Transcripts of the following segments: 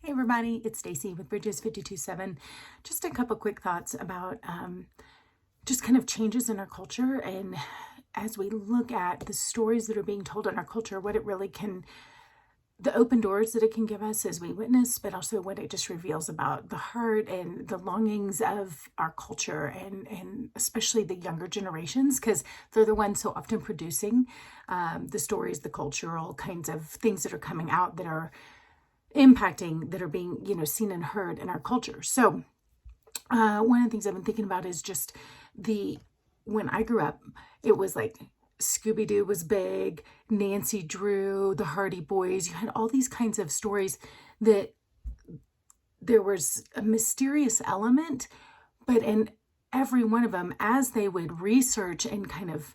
Hey everybody, it's Stacey with Bridges 52.7. Just a couple quick thoughts about just kind of changes in our culture, and as we look at the stories that are being told in our culture, what it really can, the open doors that it can give us as we witness, but also what it just reveals about the heart and the longings of our culture, and especially the younger generations, because they're the ones so often producing the stories, the cultural kinds of things that are coming out that are impacting, that are being, seen and heard in our culture. So one of the things I've been thinking about is just when I grew up, it was like Scooby-Doo was big, Nancy Drew, the Hardy Boys. You had all these kinds of stories that there was a mysterious element, but in every one of them, as they would research and kind of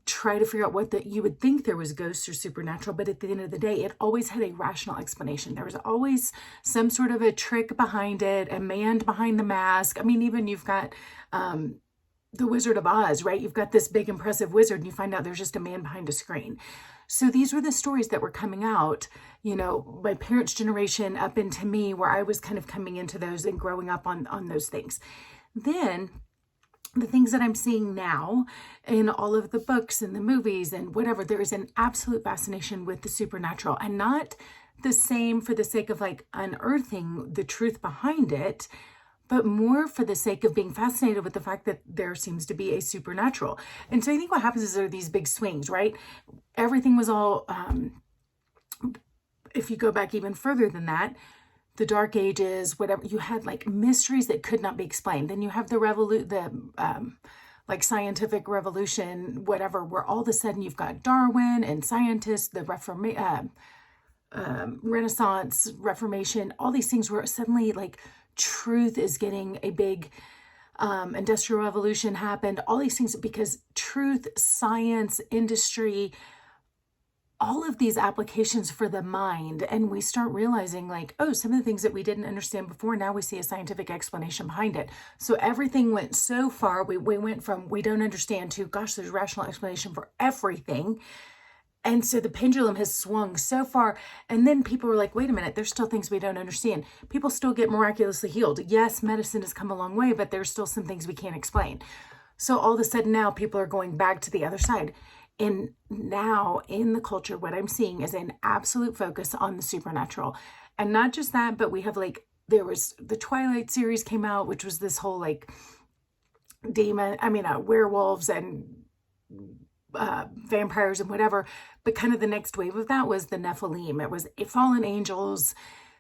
try to figure out you would think there was ghosts or supernatural, but at the end of the day, it always had a rational explanation. There was always some sort of a trick behind it, a man behind the mask. I mean, even you've got the Wizard of Oz, right? You've got this big, impressive wizard, and you find out there's just a man behind a screen. So these were the stories that were coming out, my parents' generation up into me, where I was kind of coming into those and growing up on those things. Then the things that I'm seeing now in all of the books and the movies and whatever, there is an absolute fascination with the supernatural, and not the same for the sake of like unearthing the truth behind it, but more for the sake of being fascinated with the fact that there seems to be a supernatural. And so I think what happens is there are these big swings, right? Everything was all, if you go back even further than that, the Dark Ages, whatever, you had like mysteries that could not be explained. Then you have like scientific revolution, whatever, where all of a sudden you've got Darwin and scientists, the Renaissance, Reformation, all these things where suddenly like truth is getting a big industrial revolution happened, all these things, because truth, science, industry, all of these applications for the mind, and we start realizing like, oh, some of the things that we didn't understand before, now we see a scientific explanation behind it. So everything went so far, we went from we don't understand to, gosh, there's rational explanation for everything. And so the pendulum has swung so far, and then people were like, wait a minute, there's still things we don't understand. People still get miraculously healed. Yes, medicine has come a long way, but there's still some things we can't explain. So all of a sudden now people are going back to the other side. And now in the culture, what I'm seeing is an absolute focus on the supernatural. And not just that, but we have there was the Twilight series came out, which was this whole werewolves and vampires and whatever. But kind of the next wave of that was the Nephilim. It was fallen angels,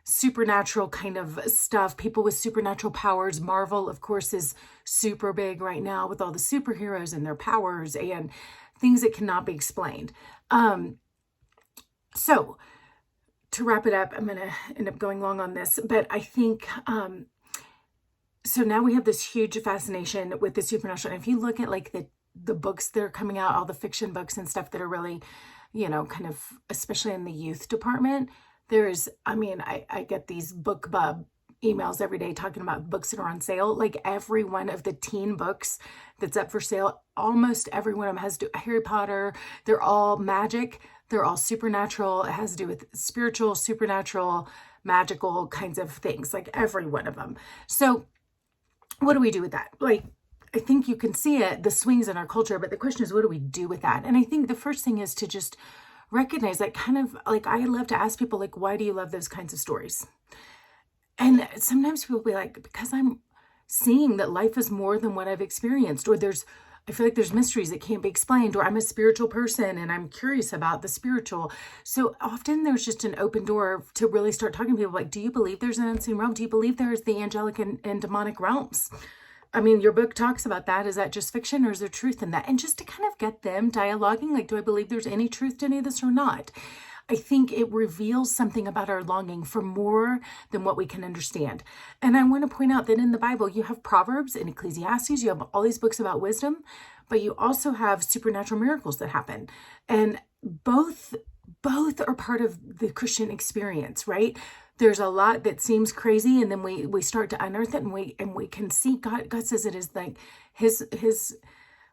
supernatural kind of stuff, people with supernatural powers. Marvel, of course, is super big right now with all the superheroes and their powers and things that cannot be explained. So to wrap it up, I'm going to end up going long on this, but I think, so now we have this huge fascination with the supernatural. And if you look at the books that are coming out, all the fiction books and stuff that are really, kind of, especially in the youth department, I get these BookBub emails every day talking about books that are on sale. Like every one of the teen books that's up for sale, almost every one of them has to do Harry Potter. They're all magic. They're all supernatural. It has to do with spiritual, supernatural, magical kinds of things, like every one of them. So what do we do with that? I think you can see it, the swings in our culture, but the question is, what do we do with that? And I think the first thing is to just recognize that I love to ask people, why do you love those kinds of stories? And sometimes people will be like, because I'm seeing that life is more than what I've experienced, or I feel like there's mysteries that can't be explained, or I'm a spiritual person and I'm curious about the spiritual. So often there's just an open door to really start talking to people do you believe there's an unseen realm? Do you believe there's the angelic and demonic realms? I mean, your book talks about that. Is that just fiction, or is there truth in that? And just to kind of get them dialoguing, do I believe there's any truth to any of this or not? I think it reveals something about our longing for more than what we can understand. And I want to point out that in the Bible, you have Proverbs and Ecclesiastes, you have all these books about wisdom, but you also have supernatural miracles that happen. And both are part of the Christian experience, right? There's a lot that seems crazy, and then we start to unearth it, and we can see God says it is like his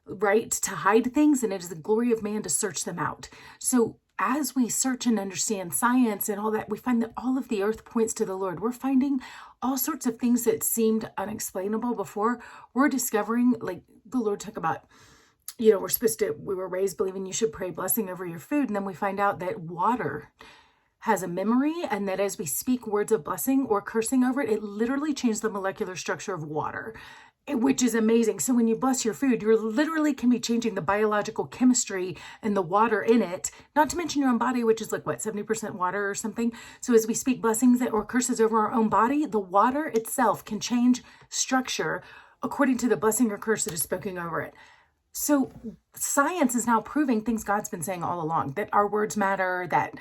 right to hide things, and it is the glory of man to search them out. So as we search and understand science and all that, we find that all of the earth points to the Lord. We're finding all sorts of things that seemed unexplainable before. We're discovering, like the Lord talked about, we were raised believing you should pray blessing over your food. And then we find out that water has a memory, and that as we speak words of blessing or cursing over it, it literally changes the molecular structure of water, which is amazing. So when you bless your food, you literally can be changing the biological chemistry and the water in it, not to mention your own body, which is like, 70% water or something. So as we speak blessings or curses over our own body, the water itself can change structure according to the blessing or curse that is spoken over it. So science is now proving things God's been saying all along, that our words matter, that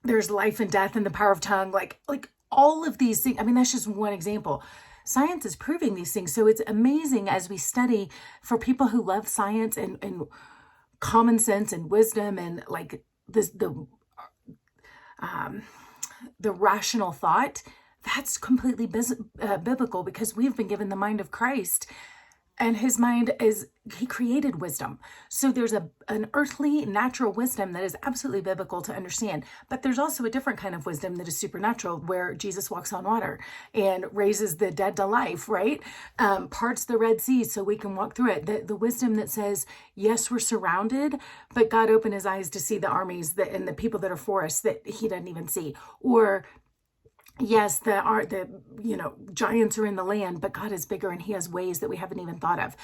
there's life and death in the power of tongue, like all of these things. I mean, that's just one example. Science is proving these things. So it's amazing as we study for people who love science and common sense and wisdom and like the rational thought. That's completely biblical, because we've been given the mind of Christ. And his mind he created wisdom. So there's an earthly, natural wisdom that is absolutely biblical to understand. But there's also a different kind of wisdom that is supernatural, where Jesus walks on water and raises the dead to life, right? Parts the Red Sea so we can walk through it. The wisdom that says, yes, we're surrounded, but God opened his eyes to see the armies and the people that are for us that he doesn't even see. Or yes, the giants are in the land, but God is bigger and he has ways that we haven't even thought of.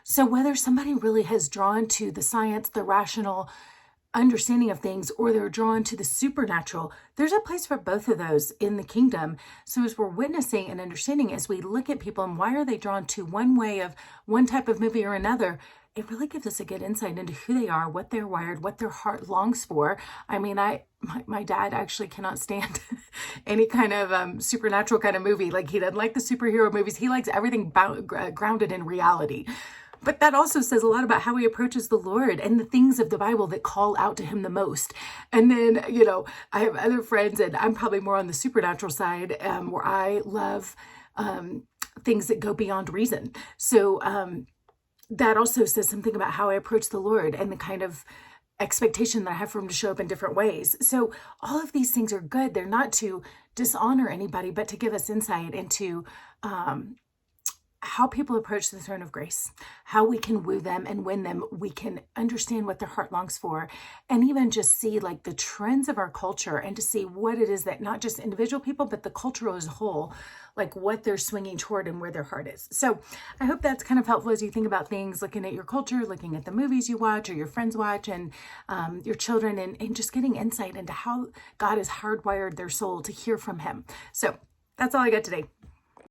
So whether somebody really has drawn to the science, the rational understanding of things, or they're drawn to the supernatural, there's a place for both of those in the kingdom. So as we're witnessing and understanding, as we look at people and why are they drawn to one way of one type of movie or another, it really gives us a good insight into who they are, what they're wired, what their heart longs for. I mean, my dad actually cannot stand any kind of supernatural kind of movie. Like, he doesn't like the superhero movies. He likes everything grounded in reality. But that also says a lot about how he approaches the Lord and the things of the Bible that call out to him the most. And then, I have other friends, and I'm probably more on the supernatural side, where I love things that go beyond reason. So, that also says something about how I approach the Lord and the kind of expectation that I have for him to show up in different ways. So all of these things are good. They're not to dishonor anybody, but to give us insight into how people approach the throne of grace, how we can woo them and win them. We can understand what their heart longs for, and even just see like the trends of our culture, and to see what it is that not just individual people, but the culture as a whole, like what they're swinging toward and where their heart is. So I hope that's kind of helpful as you think about things, looking at your culture, looking at the movies you watch or your friends watch, and your children, and just getting insight into how God has hardwired their soul to hear from him. So that's all I got today.